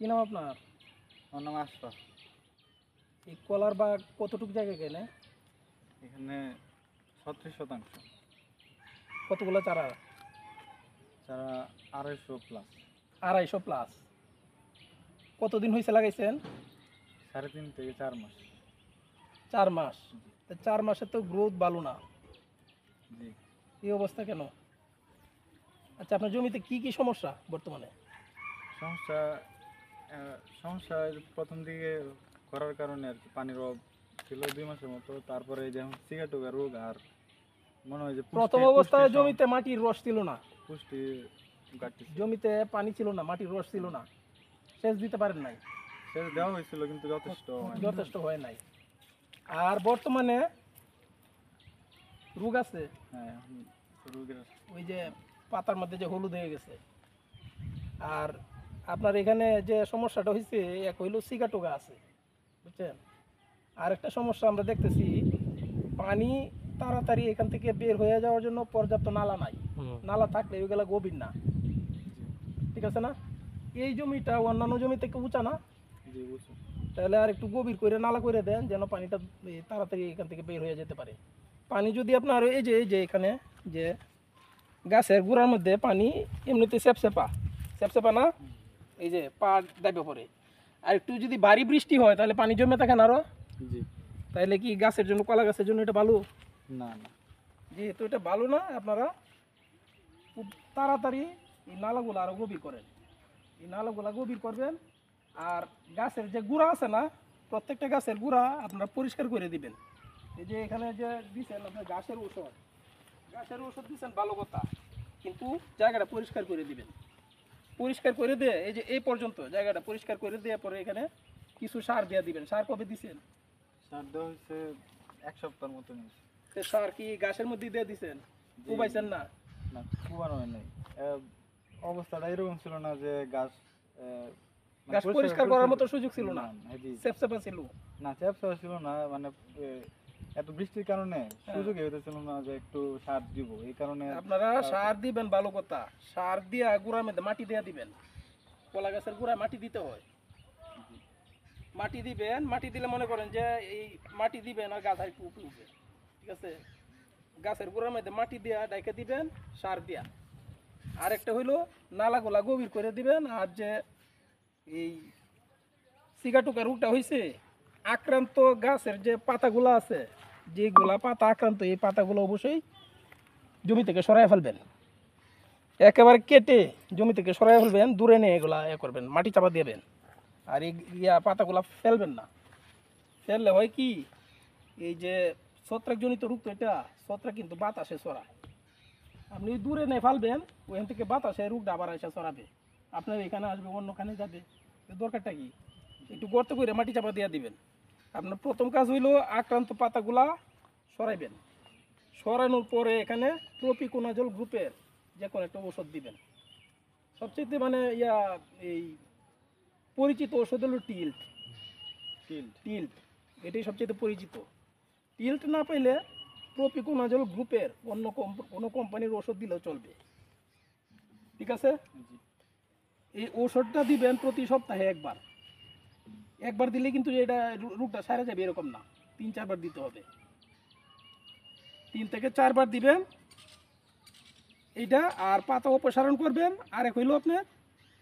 কি নাম আপনার? আমার নাম আশরাফ। এই কলার বাগ কতটুকু জায়গা কেনে? এখানে 36%। কতগুলো চারা? যারা 250+। 250 প্লাস। কতদিন হয়েছে লাগাইছেন? 3.5 থেকে 4 মাস। 4 মাস। তো 4 মাসে তো গ্রোথ ভালো না, জি। এই অবস্থা কেন? আচ্ছা, আপনার জমিতে কি কি সমস্যা বর্তমানে? সমস্যা সমস্যা প্রথম দিকে করার কারণে আর কি পানির অভাব ছিল 2 মাসের মতো। তারপরে এই যেমন সিগাটোগা রোগ আর মনে হয় যে প্রথম অবস্থায় জমিতে মাটির রস ছিল না, পুষ্টি ঘাটতি ছিল। জমিতে পানি ছিল না, মাটির রস ছিল না, সেচ দিতে পারেন নাই, সেচ দেওয়া হয়েছিল কিন্তু যথেষ্ট হয় নাই। আর বর্তমানে রোগ আছে, হ্যাঁ, রোগের ওই যে পাতার মধ্যে যে হলুদ হয়ে গেছে। আর আপনার এখানে যে সমস্যাটা হয়েছে, এক হইল সিগাটোগা আছে, বুঝছেন? আর একটা সমস্যা আমরা দেখতেছি, পানি তাড়াতাড়ি এখান থেকে বের হয়ে যাওয়ার জন্য পর্যাপ্ত নালা নাই। নালা থাকলে ওইগুলা গভীর না, ঠিক আছে না? এই জমিটা অন্যান্য জমি থেকে উঁচা না, জি বুঝছি। তাহলে আর একটু গভীর করে নালা করে দেন, যেন পানিটা তাড়াতাড়ি এখান থেকে বের হয়ে যেতে পারে। পানি যদি আপনার এই যে এখানে যে গাছের গোড়ার মধ্যে পানি এমনিতে সেপসেপা না, এই যে পা দাবে পড়ে, আর একটু যদি ভারী বৃষ্টি হয় তাহলে পানি জমে থাকে না আরো, জি। তাহলে কি গাছের জন্য, কলা গাছের জন্য এটা ভালো? না না, যেহেতু এটা ভালো না, আপনারা খুব তাড়াতাড়ি এই নালাগুলো আরো গভীর করেন, এই নালাগুলা গভীর করবেন। আর গাছের যে গুঁড়া আছে না, প্রত্যেকটা গাছের গুঁড়া আপনারা পরিষ্কার করে দিবেন। এই যে এখানে যে দিচ্ছেন আপনার গাছের ওষুধ দিচ্ছেন ভালো কথা, কিন্তু জায়গাটা পরিষ্কার করে দিবেন। পরিষ্কার করে দিয়ে এই যে এই পর্যন্ত জায়গাটা পরিষ্কার করে দিয়ে পরে এখানে কিছু সার দিয়ে দিবেন। সার কবে দিচ্ছেন? সার দেওয়া হয়েছে 1 সপ্তাহের মতো নিয়েছে। তো সার কি গাছের মধ্যে দিয়ে দিচ্ছেন, উবাইছেন না? না, কুবানো হয় নাই। অবস্থাটা এরকম ছিল না যে গাছ গাছ পরিষ্কার করার মতো সুযোগ ছিল না, জি। সেপসেপা ছিল না, চ্যাপসা ছিল না, মানে এত বৃষ্টির কারণে সুযোগই হইতেছিল না যে একটু সার দিব, এই কারণে আপনারা সার দিবেন ভালো কথা। সার দিয়া গুঁড়ার মধ্যে মাটি দিয়ে দিবেন। কলা গাছের গুঁড়ায় মাটি দিতে হয়, মাটি দিবেন। মাটি দিলে মনে করেন যে এই মাটি দিবেন আর গাছ আর একটু উপরে উঠবে, ঠিক আছে? গাছের গোড়ার মধ্যে মাটি দিয়া ডাইকে দিবেন, সার দিয়া। আর একটা হইলো নালাগুলা গভীর করে দিবেন। আর যে এই সিগাটুকা রোগটা হয়েছে, আক্রান্ত গাছের যে পাতাগুলো আছে, যেগুলা পাতা আক্রান্ত, এই পাতাগুলো অবশ্যই জমি থেকে সরাই ফেলবেন, একেবারে কেটে জমি থেকে সরাই ফেলবেন, দূরে নিয়ে এগুলা করবেন, মাটি চাপা দিবেন। আর এই পাতাগুলা ফেলবেন না, ফেললে হয় কি, এই যে ছত্রাকজনিত রোগ, তো এটা ছত্রাক কিন্তু বাতাসে ছড়ায়। আপনি দূরে নিয়ে ফেলবেন, ওখান থেকে বাতাসে রোগটা আবার এসে ছড়াবে, আপনার এখানে আসবে, অন্যখানে যাবে। দরকারটা কি, একটু গর্ত করে মাটি চাপা দিয়ে দিবেন। আপনার প্রথম কাজ হইলো আক্রান্ত পাতাগুলা সরাইবেন। সরানোর পরে এখানে প্রপিকোনাজল গ্রুপের যে কোনো একটা ওষুধ দিবেন। সবচেয়ে মানে এই পরিচিত ওষুধ হলো টিল্ট। এটাই সবচেয়ে পরিচিত। টিল্ট না পাইলে প্রপিকোনাজল গ্রুপের অন্য কোনো কোম্পানির ওষুধ দিলেও চলবে, ঠিক আছে? এই ওষুধটা দিবেন প্রতি সপ্তাহে একবার দিলে কিন্তু এটা রোগটা সারা যাবে এরকম না, 3-4 বার দিতে হবে। 3 থেকে 4 বার দিবেন এইটা। আর পাতা অপসারণ করবেন। আর এক হইল আপনার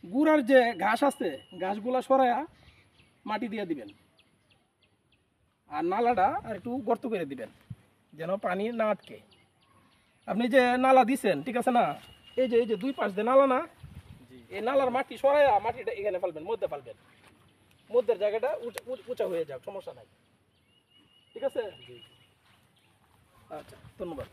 গুড়ার যে ঘাস আছে, ঘাসগুলা সরায়া মাটি দিয়ে দিবেন। আর নালাটা আর একটু গর্ত করে দিবেন, যেন পানি না আটকে। আপনি যে নালা দিচ্ছেন, ঠিক আছে না, এই যে 2 পাশ দিয়ে নালা না, এই নালার মাটি সরায়া মাটিটা এখানে ফেলবেন, মধ্যে ফেলবেন, মধ্যের জায়গাটা উঁচা হয়ে যাক, সমস্যা নাই, ঠিক আছে? আচ্ছা, ধন্যবাদ।